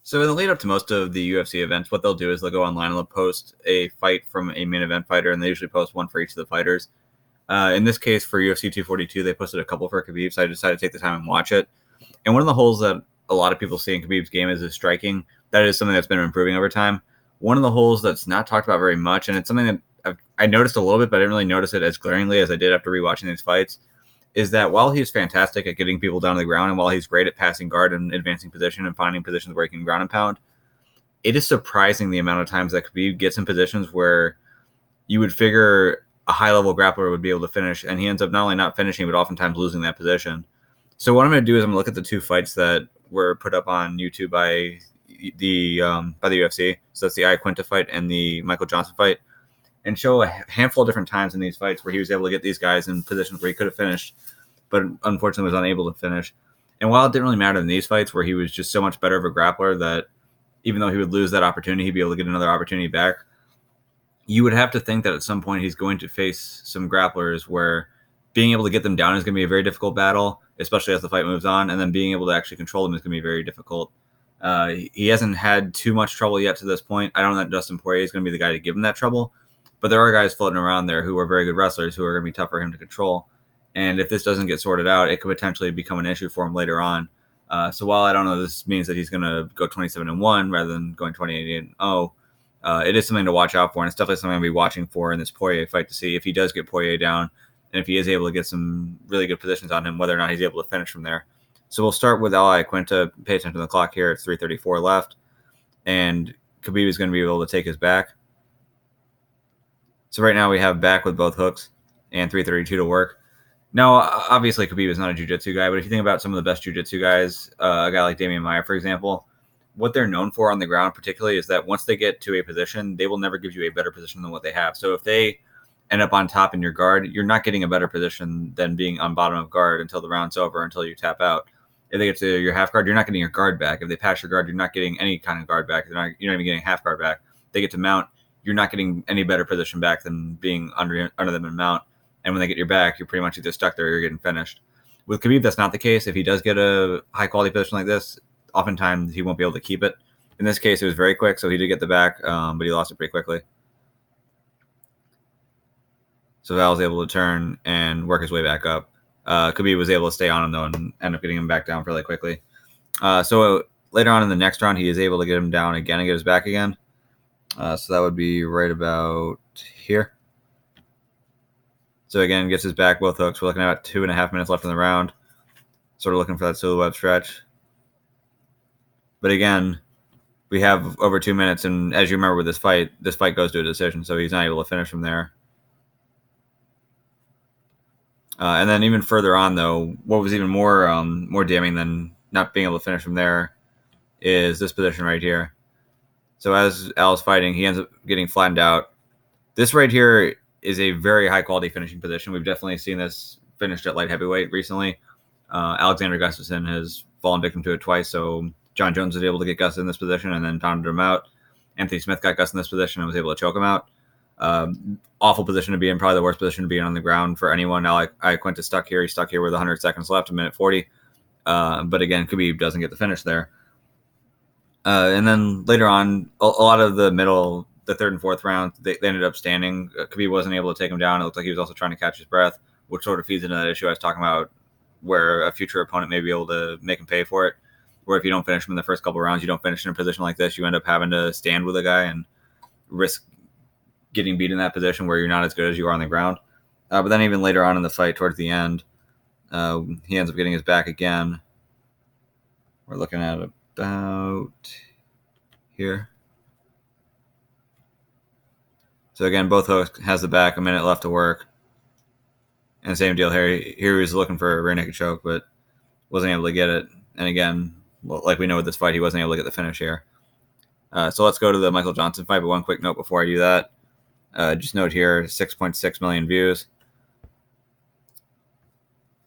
So in the lead up to most of the UFC events, what they'll do is they'll go online and they'll post a fight from a main event fighter, and they usually post one for each of the fighters. In this case, for UFC 242, they posted a couple for Khabib, so I decided to take the time and watch it. And one of the holes that a lot of people see in Khabib's game is his striking. That is something that's been improving over time. One of the holes that's not talked about very much, and it's something that I noticed a little bit, but I didn't really notice it as glaringly as I did after rewatching these fights, is that while he's fantastic at getting people down to the ground and while he's great at passing guard and advancing position and finding positions where he can ground and pound, it is surprising the amount of times that Khabib gets in positions where you would figure a high-level grappler would be able to finish, and he ends up not only not finishing, but oftentimes losing that position. So what I'm going to do is I'm going to look at the two fights that were put up on YouTube by the UFC. So that's the Iaquinta fight and the Michael Johnson fight, and show a handful of different times in these fights where he was able to get these guys in positions where he could have finished, but unfortunately was unable to finish. And while it didn't really matter in these fights where he was just so much better of a grappler that even though he would lose that opportunity, he'd be able to get another opportunity back, you would have to think that at some point he's going to face some grapplers where being able to get them down is going to be a very difficult battle, especially as the fight moves on, and then being able to actually control them is going to be very difficult. He hasn't had too much trouble yet to this point. I don't know that Dustin Poirier is going to be the guy to give him that trouble, but there are guys floating around there who are very good wrestlers who are going to be tough for him to control. And if this doesn't get sorted out, it could potentially become an issue for him later on. So while I don't know this means that he's going to go 27-1 rather than going 28-0, it is something to watch out for, and it's definitely something I'll be watching for in this Poirier fight to see if he does get Poirier down and if he is able to get some really good positions on him, whether or not he's able to finish from there. So we'll start with Iaquinta. Pay attention to the clock here. It's 3:34 left, and Khabib is going to be able to take his back. So right now we have back with both hooks and 3:32 to work. Now, obviously, Khabib is not a jiu-jitsu guy, but if you think about some of the best jiu-jitsu guys, a guy like Damian Maia, for example, what they're known for on the ground particularly is that once they get to a position, they will never give you a better position than what they have. So if they end up on top in your guard, you're not getting a better position than being on bottom of guard until the round's over, until you tap out. If they get to your half guard, you're not getting your guard back. If they pass your guard, you're not getting any kind of guard back. You're not even getting half guard back. They get to mount, you're not getting any better position back than being under them in mount. And when they get your back, you're pretty much either stuck there or you're getting finished. With Khabib, that's not the case. If he does get a high-quality position like this, oftentimes he won't be able to keep it. In this case, it was very quick, so he did get the back, but he lost it pretty quickly. So Val was able to turn and work his way back up. Khabib was able to stay on him, though, and end up getting him back down fairly quickly. So later on in the next round, he is able to get him down again and get his back again. So that would be right about here. So again, gets his back, both hooks. We're looking at about 2.5 minutes left in the round. Sort of looking for that silhouette stretch. But again, we have over 2 minutes, and as you remember with this fight goes to a decision, so he's not able to finish from there. And then even further on, though, what was even more damning than not being able to finish from there is this position right here. So as Al's fighting, he ends up getting flattened out. This right here is a very high-quality finishing position. We've definitely seen this finished at light heavyweight recently. Alexander Gustafsson has fallen victim to it twice, so John Jones was able to get Gus in this position and then pounded him out. Anthony Smith got Gus in this position and was able to choke him out. Awful position to be in, probably the worst position to be in on the ground for anyone. Now, Iaquinta stuck here. He's stuck here with 100 seconds left, 1:40. But again, Khabib doesn't get the finish there. And then later on, a lot of the middle, the third and fourth round, they ended up standing. Khabib wasn't able to take him down. It looked like he was also trying to catch his breath, which sort of feeds into that issue I was talking about, where a future opponent may be able to make him pay for it. Where if you don't finish him in the first couple of rounds, you don't finish in a position like this, you end up having to stand with a guy and risk getting beat in that position where you're not as good as you are on the ground. But then even later on in the fight, towards the end, he ends up getting his back again. We're looking at about here. So again, both hooks, has the back, a minute left to work. And same deal here. Here he was looking for a rear naked choke, but wasn't able to get it. And again, like we know with this fight, he wasn't able to get the finish here. So let's go to the Michael Johnson fight. But one quick note before I do that. Just note here, 6.6 million views.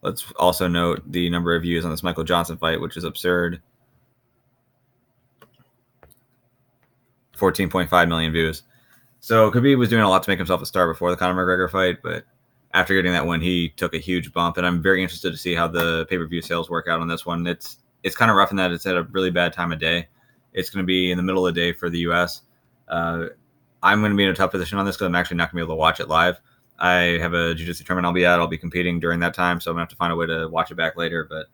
Let's also note the number of views on this Michael Johnson fight, which is absurd. 14.5 million views. So Khabib was doing a lot to make himself a star before the Conor McGregor fight, but after getting that win, he took a huge bump, and I'm very interested to see how the pay-per-view sales work out on this one. It's kind of rough in that it's at a really bad time of day. It's going to be in the middle of the day for the U.S. I'm going to be in a tough position on this because I'm actually not going to be able to watch it live. I have a jiu-jitsu tournament I'll be at. I'll be competing during that time, so I'm going to have to find a way to watch it back later. But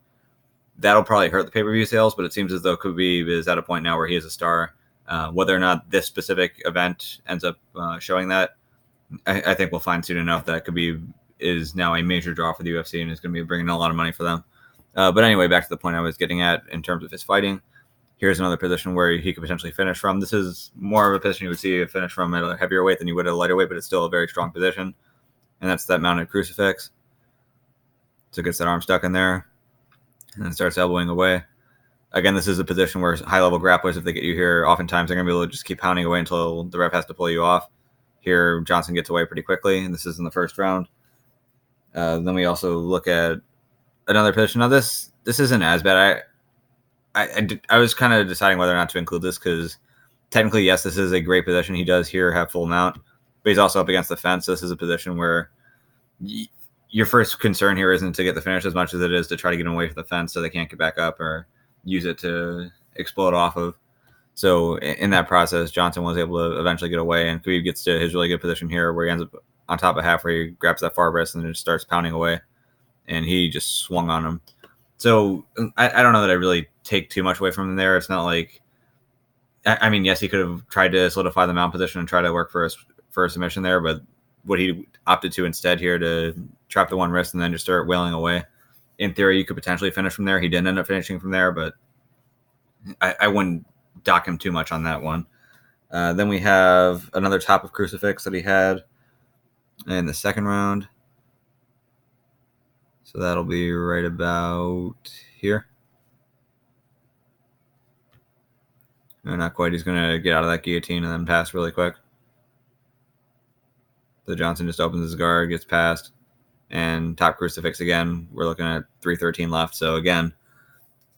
that'll probably hurt the pay-per-view sales, but it seems as though Khabib is at a point now where he is a star. Whether or not this specific event ends up showing that, I think we'll find soon enough that Khabib is now a major draw for the UFC and is going to be bringing in a lot of money for them. But anyway, back to the point I was getting at in terms of his fighting. Here's another position where he could potentially finish from. This is more of a position you would see a finish from at a heavier weight than you would at a lighter weight, but it's still a very strong position. And that's that mounted crucifix. So gets that arm stuck in there and then starts elbowing away. Again, this is a position where high-level grapplers, if they get you here, oftentimes they're going to be able to just keep pounding away until the ref has to pull you off. Here, Johnson gets away pretty quickly, and this is in the first round. Then we also look at another position. Now, this isn't as bad. I was kind of deciding whether or not to include this because technically, yes, this is a great position. He does here have full mount, but he's also up against the fence. This is a position where your first concern here isn't to get the finish as much as it is to try to get him away from the fence so they can't get back up or use it to explode off of. So in that process, Johnson was able to eventually get away, and Khabib gets to his really good position here where he ends up on top of half where he grabs that far wrist and then just starts pounding away, and he just swung on him. So I don't know that I really take too much away from him there. It's not like, I mean, yes, he could have tried to solidify the mount position and try to work for a submission there, but what he opted to instead here to trap the one wrist and then just start wailing away. In theory, you could potentially finish from there. He didn't end up finishing from there, but I wouldn't dock him too much on that one. Then we have another top of crucifix that he had in the second round. So that'll be right about here. No, not quite. He's going to get out of that guillotine and then pass really quick. So Johnson just opens his guard, gets past, and top crucifix again. We're looking at 3:13 left. So again,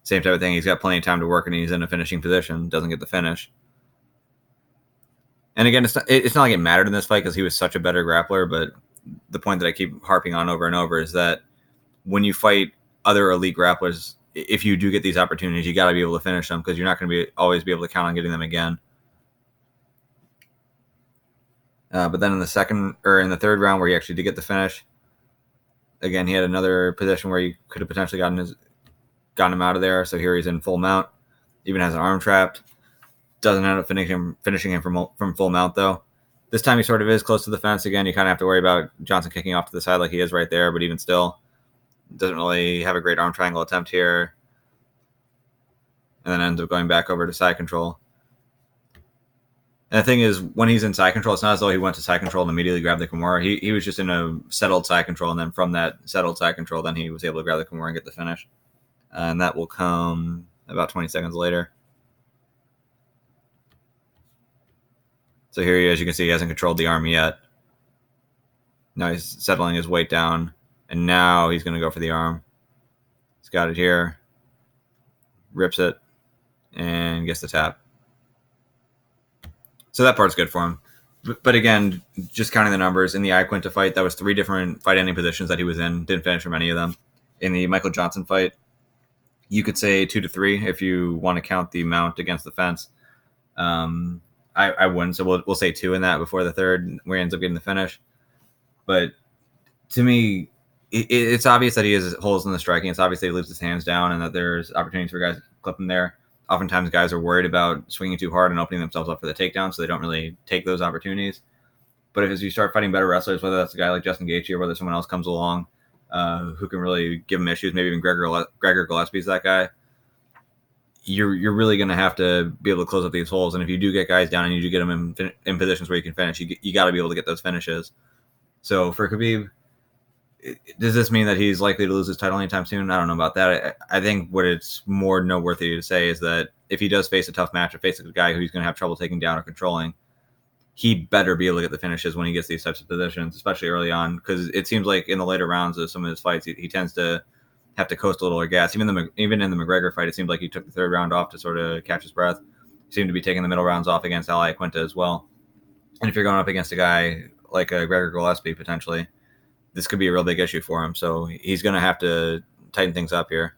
same type of thing. He's got plenty of time to work, and he's in a finishing position. Doesn't get the finish. And again, it's not like it mattered in this fight because he was such a better grappler. But the point that I keep harping on over and over is that when you fight other elite grapplers, if you do get these opportunities, you got to be able to finish them because you're not going to always be able to count on getting them again. But then in the third round where he actually did get the finish, again, he had another position where he could have potentially gotten him out of there. So here he's in full mount, even has an arm trapped. Doesn't end up finishing him from full mount, though. This time he sort of is close to the fence. Again, you kind of have to worry about Johnson kicking off to the side like he is right there, but even still, doesn't really have a great arm triangle attempt here. And then ends up going back over to side control. And the thing is, when he's in side control, it's not as though he went to side control and immediately grabbed the Kimura. He was just in a settled side control, and then from that settled side control, then he was able to grab the Kimura and get the finish. And that will come about 20 seconds later. So here he is. You can see he hasn't controlled the arm yet. Now he's settling his weight down, and now he's going to go for the arm. He's got it here. Rips it, and gets the tap. So that part's good for him. But again, just counting the numbers, in the Iaquinta fight, that was 3 different fight ending positions that he was in. Didn't finish from any of them. In the Michael Johnson fight, you could say 2 to 3 if you want to count the mount against the fence. I wouldn't, so we'll say 2 in that before the third, where he ends up getting the finish. But to me, it's obvious that he has holes in the striking. It's obvious that he leaves his hands down and that there's opportunities for guys to clip him there. Oftentimes, guys are worried about swinging too hard and opening themselves up for the takedown, so they don't really take those opportunities. But as you start fighting better wrestlers, whether that's a guy like Justin Gaethje or whether someone else comes along who can really give him issues, maybe even Gregor Gillespie is that guy, you're really going to have to be able to close up these holes. And if you do get guys down and you do get them in positions where you can finish, you got to be able to get those finishes. So for Khabib, does this mean that he's likely to lose his title anytime soon? I don't know about that. I think what it's more noteworthy to say is that if he does face a tough match or face a guy who he's going to have trouble taking down or controlling, he better be able to get the finishes when he gets these types of positions, especially early on, because it seems like in the later rounds of some of his fights, he tends to have to coast a little or gas. Even in the McGregor fight, it seemed like he took the third round off to sort of catch his breath. He seemed to be taking the middle rounds off against Iaquinta as well. And if you're going up against a guy like a Gregor Gillespie potentially, this could be a real big issue for him. So he's going to have to tighten things up here.